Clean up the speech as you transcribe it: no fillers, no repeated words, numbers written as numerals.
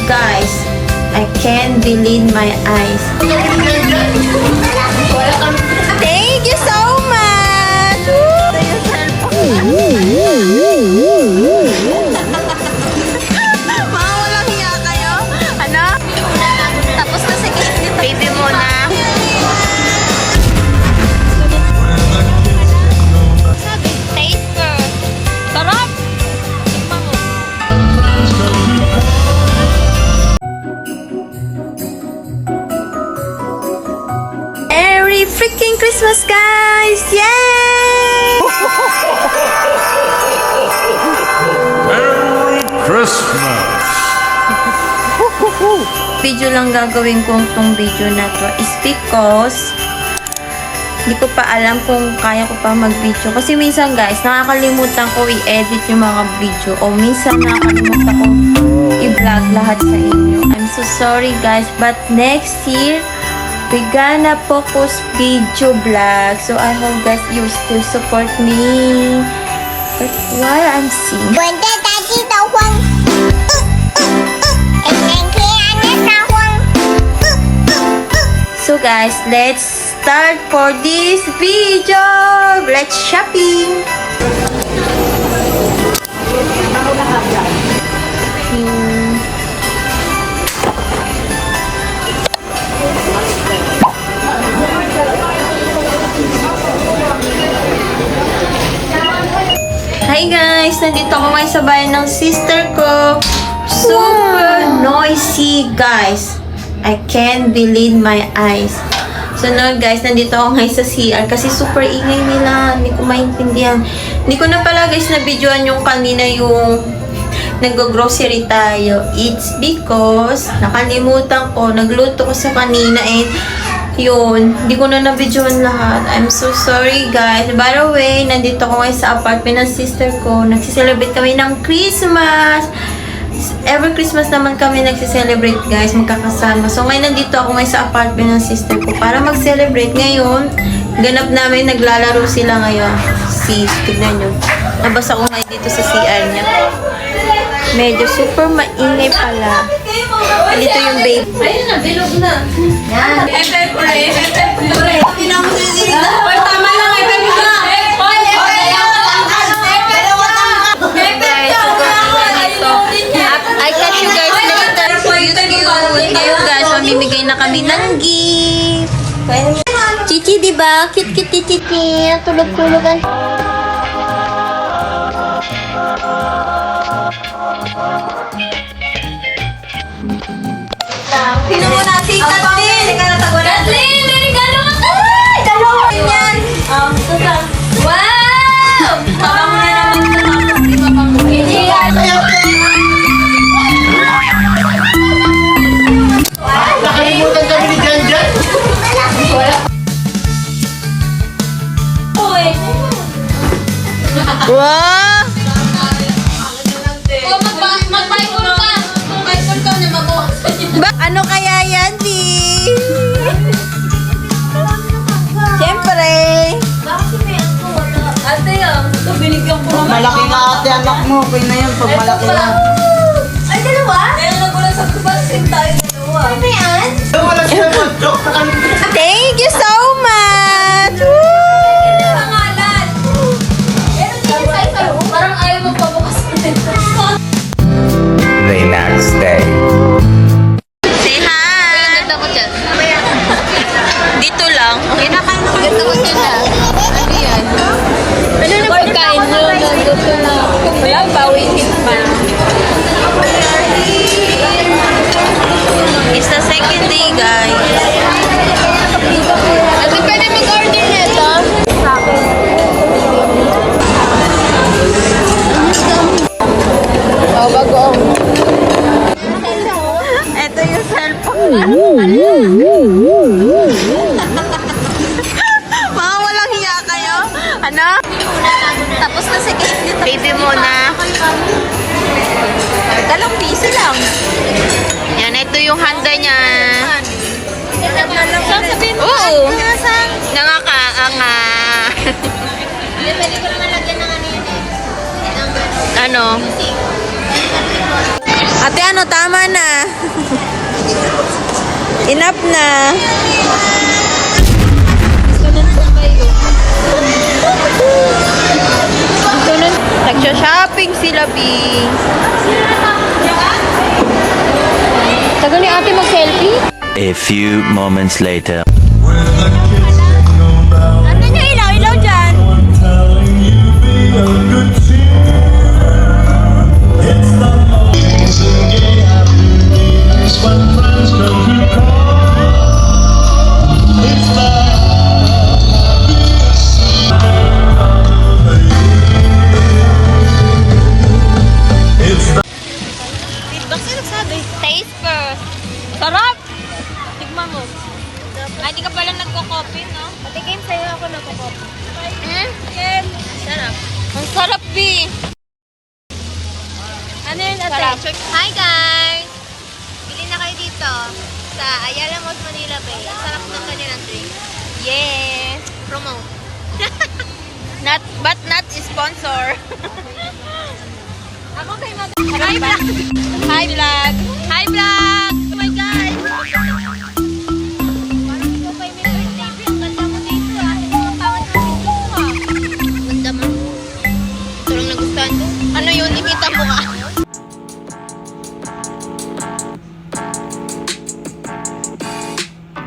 guys, I can't believe my eyes. Thank you so much! Mga walang hiya kayo? Ano? Tapos na si baby mo na. Taste. Sarap! Merry freaking Christmas, guys! Yay! Merry Christmas! Video lang gagawin ko itong video na to is because hindi ko pa alam kung kaya ko pa mag-video. Kasi minsan guys, nakakalimutan ko i-edit yung mga video o minsan nakakalimutan ko i-vlog lahat sa inyo. I'm so sorry guys, but next year we gonna focus video vlog. So I hope guys you still support me. But while I'm singing, so guys, let's start for this video. Let's shopping. Hi guys, nandito ako ngayon sa bayan ng sister ko. Super noisy guys. I can't believe my eyes. So now guys, nandito ako ngayon sa CR kasi super ingay nila. Hindi ko maintindihan. Hindi ko na pala guys na videoan yung kanina yung nag-grocery tayo. It's because nakalimutan ko. Nagluto ko sa kanina and yun, hindi ko na na-videoan lahat. I'm so sorry guys. By the way, nandito ako ngayon sa apartment ng sister ko. Nagsiselebrate kami ng Christmas. Every Christmas naman kami nagsiselebrate guys, magkakasama. So ngayon nandito ako ngayon sa apartment ng sister ko para mag-celebrate. Ngayon, ganap namin naglalaro sila ngayon. Tignan nyo. Nabasa ko ngayon dito sa CR niya. Medyo super maingay pala. Dito yung baby. Ayun na, bilog na. Yan. Tama lang, epek na. I catch you guys later. Ngayon guys, mamimigay na kami ng gift. Chichi, diba? Cute Chichi. Tulog-tulogan. Sino mo natin? Katlin! Teka na, tago na. Kathleen, may regalo ka ka! Dalawa yan. Wow! Tabang na naman ito. Hindi yan. Nakalimutan kami ni Jan Jan. Wow! O, mag-Bible ka. Mag-Bible ka na mabawasan yun. Ano kaya yan, Di? Siyempre. Ate, ito binigyan ko naman. Malaki nga ate anak mo, okay na yun pag malaki na. Ay, dalawa? Kaya nagulat sa kubasin tayo dalawa. Ano yan? Wala siya mag-joke na kami. Thank you so much! Pangalan. Meron din sa isa. Parang ayaw magpabukas nito. The next day. Say hi! Ganda ko dyan. Dito lang. Ganda ko dyan na. Ano yan? Ano na pagkain nyo? Nandito na. Wala pa, waiting pa. It's the second day, guys. Ate, pwede mag-order nito? Oh, bagoong. Ito yung cellphone. Mga walang hiya kayo. Ano? Tapos na si Kate. Baby mo na. 2 piso lang. Yan, ito yung handa niya. Sasabihin mo. Oo. Nangaka. Pwede ko naman lagyan ng ano yan eh. Ano? Ate, ano? Tama na. Enough na. Ganun po kayo. Ganun. Nagsha-shopping sila, B. Tagal ni ate mag-selfie. A few moments later. Ano niya ilaw? Ilaw dyan. Feedback sa'yo nagsabi. Taste first. Sarap! Tignan mo. Ay, di ka pala nagko-coffee, no? Pati game sa'yo ako nagko-coffee. Game. Sarap. Ang sarap, B. Ano yun, ate? Hi, guys! Bili na kayo dito sa Ayala Malls, Manila Bay. Ang sarap ng kanilang drink. Yes! Promote. But not sponsor. Ako kay Hi, vlog! Hi, vlog! Hi, vlog!